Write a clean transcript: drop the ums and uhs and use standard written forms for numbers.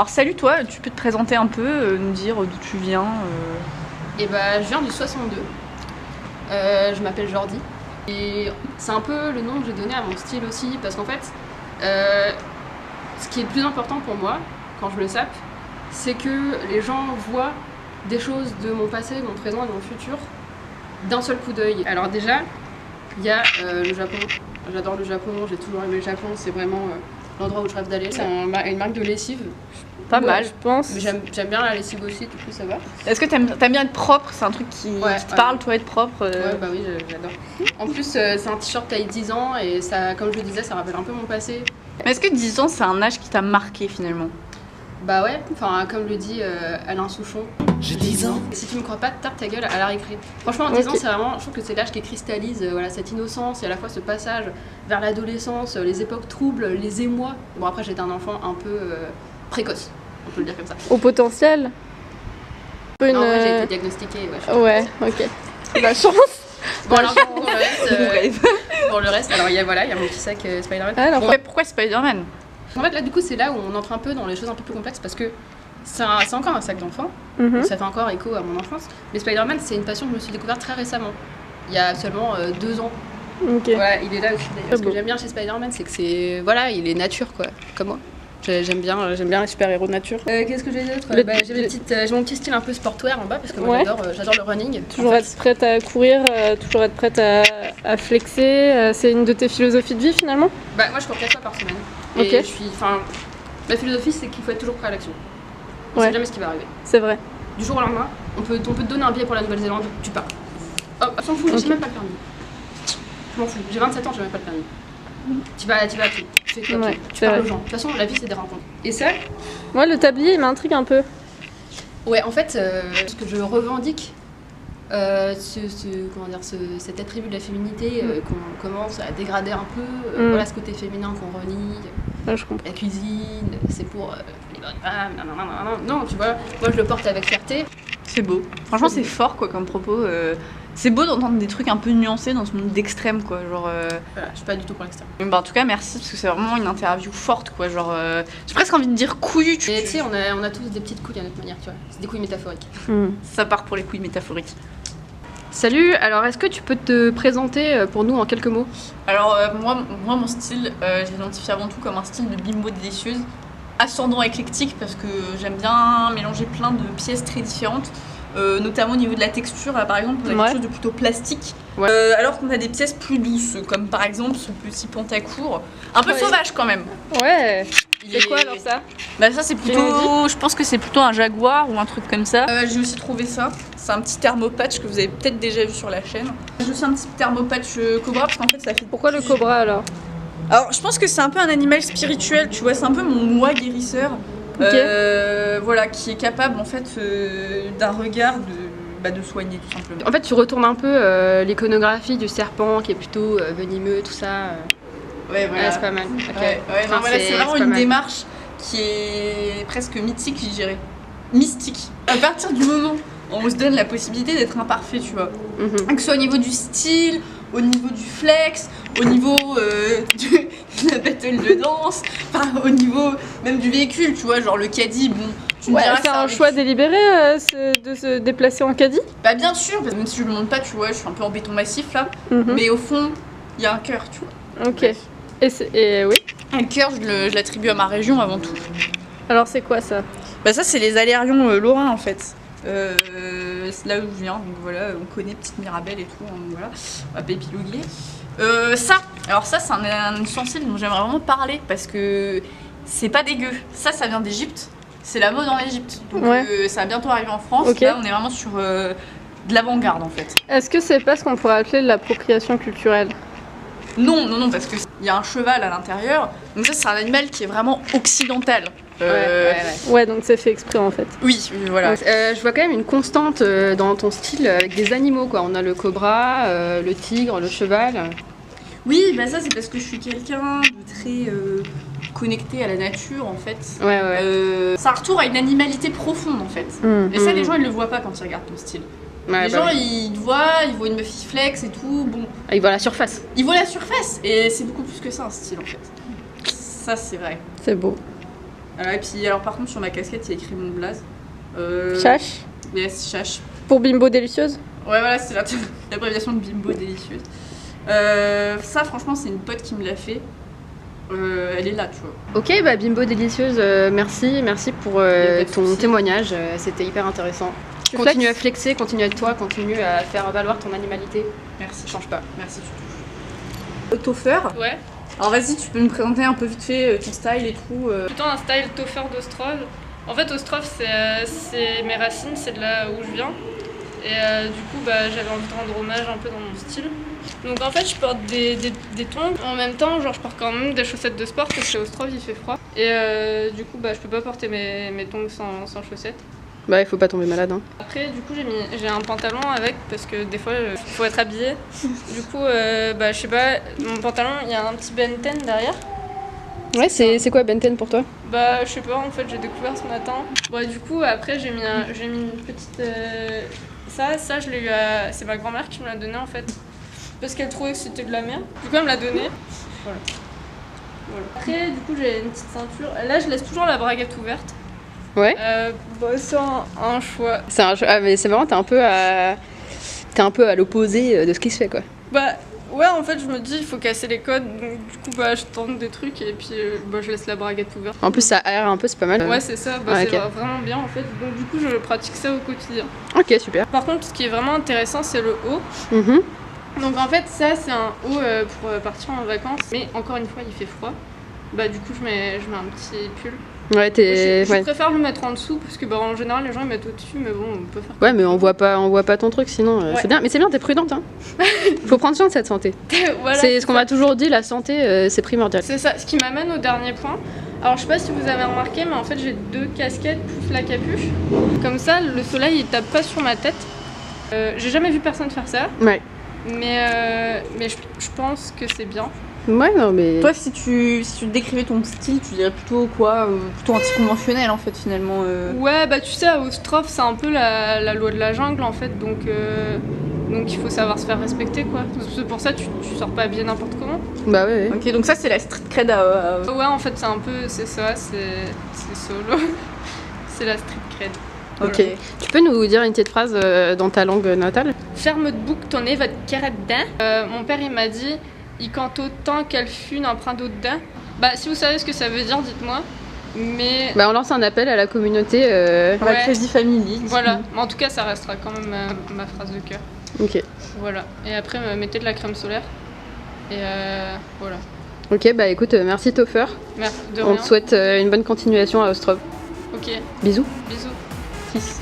Alors salut toi, tu peux te présenter un peu, nous dire d'où tu viens Et je viens du 62. Je m'appelle Jordi. Et c'est un peu le nom que j'ai donné à mon style aussi, parce qu'en fait, ce qui est le plus important pour moi, quand je me sape, c'est que les gens voient des choses de mon passé, de mon présent et de mon futur d'un seul coup d'œil. Alors déjà, il y a le Japon. J'adore le Japon, j'ai toujours aimé le Japon, c'est vraiment l'endroit où je rêve d'aller. C'est une marque de lessive. Pas mal, je pense. J'aime bien la lessive aussi, du coup ça va. Est-ce que t'aimes bien être propre? C'est un truc qui te parle, toi, être propre Ouais, bah oui, j'adore. En plus, c'est un t-shirt taille 10 ans et ça, comme je le disais, ça rappelle un peu mon passé. Mais est-ce que 10 ans, c'est un âge qui t'a marqué finalement? Bah ouais, enfin comme le dit Alain Souchon. J'ai 10 ans. Si tu me crois pas, tape ta gueule à la récré. Franchement, 10 ans, c'est vraiment, je trouve que c'est l'âge qui cristallise cette innocence et à la fois ce passage vers l'adolescence, les époques troubles, les émois. Bon, après, j'étais un enfant un peu précoce, on peut le dire comme ça. Au potentiel Non, moi j'ai été diagnostiquée. Ouais, ok. La chance. Bon, alors pour le reste, alors il y a mon petit sac Spider-Man. Ah, Bon, pourquoi Spider-Man? En fait, là, du coup, c'est là où on entre un peu dans les choses un peu plus complexes parce que c'est encore un sac d'enfant. Ça fait encore écho à mon enfance. Mais Spider-Man, c'est une passion que je me suis découverte très récemment. Il y a seulement 2 ans. Ok. Voilà, il est là aussi d'ailleurs. Ce que j'aime bien chez Spider-Man, c'est que il est nature, quoi, comme moi. J'aime bien les super-héros de nature. Qu'est-ce que j'ai d'autre? J'ai mon petit style un peu sportwear en bas parce que moi j'adore le running. Toujours être prête à courir, toujours être prête à flexer. C'est une de tes philosophies de vie finalement? Bah moi je cours 4 fois par semaine. Ok. Et ma philosophie c'est qu'il faut être toujours prêt à l'action. On sait jamais ce qui va arriver. C'est vrai. Du jour au lendemain, on peut te donner un billet pour la Nouvelle-Zélande, tu pars. Hop, on s'en fout, j'ai même pas le permis. Je m'en fous, j'ai 27 ans, j'ai même pas le permis. Tu vas à pied, tu fais quoi, tu parles aux gens. De toute façon, la vie c'est des rencontres. Et ça, Moi, le tablier, il m'intrigue un peu. ouais, en fait, ce que je revendique, cet attribut de la féminité qu'on commence à dégrader un peu, voilà ce côté féminin qu'on renie, Je comprends. la cuisine, c'est pour les bonnes femmes, non, tu vois, moi je le porte avec fierté. C'est beau. Franchement, c'est fort quoi comme propos. C'est beau d'entendre des trucs un peu nuancés dans ce monde d'extrême quoi. Genre. Voilà, je suis pas du tout pour l'extrême. En tout cas, merci parce que c'est vraiment une interview forte quoi. Genre, j'ai presque envie de dire couillu. Et tu sais, on a tous des petites couilles à notre manière, tu vois. C'est des couilles métaphoriques. Ça part pour les couilles métaphoriques. Salut, alors est-ce que tu peux te présenter pour nous en quelques mots? Alors moi mon style, je l'identifie avant tout comme un style de bimbo délicieuse, ascendant éclectique parce que j'aime bien mélanger plein de pièces très différentes, notamment au niveau de la texture. Là, par exemple, on a quelque chose de plutôt plastique, alors qu'on a des pièces plus douces, comme par exemple ce petit pantacourt, un peu sauvage quand même. Ouais. C'est quoi alors ça? Bah ça c'est plutôt, je pense que c'est plutôt un jaguar ou un truc comme ça. J'ai aussi trouvé ça, c'est un petit thermopatch que vous avez peut-être déjà vu sur la chaîne. J'ai aussi un petit thermopatch cobra parce qu'en fait ça fait... Pourquoi le cobra alors? Alors je pense que c'est un peu un animal spirituel, tu vois, c'est un peu mon moi guérisseur. Voilà, qui est capable en fait d'un regard de soigner tout simplement. En fait, tu retournes un peu l'iconographie du serpent qui est plutôt venimeux, tout ça. Ouais, voilà. C'est pas mal. Okay. Non, voilà, c'est vraiment une démarche qui est presque mythique, je dirais. Mystique. À partir du moment où on se donne la possibilité d'être imparfait, tu vois. Que ce soit au niveau du style, au niveau du flex, au niveau de la battle de danse, enfin, au niveau même du véhicule, tu vois, genre le caddie, bon. C'est un choix délibéré de se déplacer en caddie? Bah bien sûr, même si je le montre pas, tu vois, je suis un peu en béton massif là, mais au fond, il y a un cœur, tu vois. Ok. Et oui. Un cœur, je l'attribue à ma région avant tout. Alors c'est quoi ça? Bah ça c'est les Alérions lorrains en fait. C'est là où je viens, donc voilà, on connaît Petite Mirabelle et tout, hein, voilà, on va pas épiloguer. Alors ça c'est un ustensile dont j'aimerais vraiment parler parce que c'est pas dégueu. Ça vient d'Égypte, c'est la mode en Égypte, donc ça va bientôt arriver en France. Okay. Là on est vraiment sur de l'avant-garde en fait. Est-ce que c'est pas ce qu'on pourrait appeler de l'appropriation culturelle? Non, parce qu'il y a un cheval à l'intérieur, donc ça c'est un animal qui est vraiment occidental. Ouais, donc c'est fait exprès en fait. Oui, voilà. Je vois quand même une constante dans ton style avec des animaux, quoi. On a le cobra, le tigre, le cheval. Oui, bah ça c'est parce que je suis quelqu'un de très connecté à la nature en fait. C'est un retour à une animalité profonde en fait. Et ça les gens ils le voient pas quand ils regardent ton style. Les gens ils te voient, ils voient une meuf qui flex et tout, bon. Ils voient la surface. Ils voient la surface et c'est beaucoup plus que ça un style en fait. Ça c'est vrai. C'est beau. Voilà, et puis alors par contre sur ma casquette il y a écrit mon blaze. Chache. Yes, Chache. Pour Bimbo Délicieuse. Ouais voilà, c'est l'abréviation de Bimbo Délicieuse. Ça franchement c'est une pote qui me l'a fait. Elle est là, tu vois. Ok, bah Bimbo Délicieuse, merci pour pas de ton souci. témoignage, c'était hyper intéressant. Tu Continue flexes à flexer, continue à être toi, continue à faire valoir ton animalité. Merci. Change pas. Merci du tout. Toffer. Ouais, Alors vas-y, tu peux me présenter un peu vite fait ton style et tout. Plutôt un style Toffer d'Ostrov. En fait, Ostrov, c'est mes racines, c'est de là où je viens. Et du coup, j'avais envie de rendre hommage un peu dans mon style. Donc en fait, je porte des tongs. En même temps, genre, je porte quand même des chaussettes de sport parce que chez Ostrov, il fait froid. Et du coup, je peux pas porter mes tongs sans chaussettes. bah il faut pas tomber malade. Hein. Après, du coup, j'ai un pantalon avec parce que des fois, il faut être habillé. Du coup, je sais pas, mon pantalon, il y a un petit Ben 10 derrière. Ouais, c'est quoi Ben 10 pour toi? Je sais pas, en fait, j'ai découvert ce matin. Bon, du coup, après, j'ai mis une petite. Ça, je l'ai eu à. C'est ma grand-mère qui me l'a donné en fait. Parce qu'elle trouvait que c'était de la merde. Du coup, elle me l'a donné. Voilà. Après, du coup, j'ai une petite ceinture. Là, je laisse toujours la braguette ouverte. Ouais. C'est un choix. C'est mais c'est marrant, t'es un peu à l'opposé de ce qui se fait quoi. Ouais, en fait, je me dis, il faut casser les codes. Donc, du coup, je tente des trucs et puis je laisse la braguette ouverte. En plus ça aère un peu, c'est pas mal. Ouais, c'est ça. Ouais, C'est ok. vraiment bien en fait. Donc, du coup, je pratique ça au quotidien. Ok, super. Par contre, ce qui est vraiment intéressant, c'est le haut. Mhm. Donc en fait ça c'est un haut pour partir en vacances, mais encore une fois il fait froid. Du coup je mets un petit pull. Ouais, Je préfère le mettre en dessous parce que en général les gens ils mettent au-dessus, mais bon on peut faire. Ouais, mais on voit pas ton truc sinon. Ouais. C'est bien, mais c'est bien, t'es prudente. Hein. Faut prendre soin de cette santé. Voilà, c'est ce qu'on m'a toujours dit, la santé c'est primordial. C'est ça, ce qui m'amène au dernier point. Alors je sais pas si vous avez remarqué, mais en fait j'ai 2 casquettes plus la capuche. Comme ça le soleil il tape pas sur ma tête. J'ai jamais vu personne faire ça, Ouais. mais je pense que c'est bien. Ouais, non, mais. Toi, si tu décrivais ton style, tu dirais plutôt quoi plutôt anticonventionnel en fait finalement. Ouais, tu sais, à Ostrov, c'est un peu la loi de la jungle en fait, donc il faut savoir se faire respecter quoi. C'est pour ça que tu sors pas habillé n'importe comment. Bah ouais. Ok, donc ça c'est la street cred Ouais, en fait, c'est un peu, c'est ça, c'est solo. C'est la street cred. Ok. Voilà. Tu peux nous dire une petite phrase dans ta langue natale? Ferme de bouc, ton nez, votre carré dedans. Mon père, il m'a dit, il cante autant qu'elle fune un brin d'eau dedans. Si vous savez ce que ça veut dire, dites-moi. Mais Bah on lance un appel à la communauté. On va Ouais. Crazy Family. voilà, mais en tout cas, ça restera quand même ma phrase de cœur. Ok. Voilà. Et après, mettez de la crème solaire. Et voilà. Ok, bah écoute, merci Toffer. Merci de On rien. te souhaite une bonne continuation à Ostrov. Ok, Bisous. bisous. Kiss.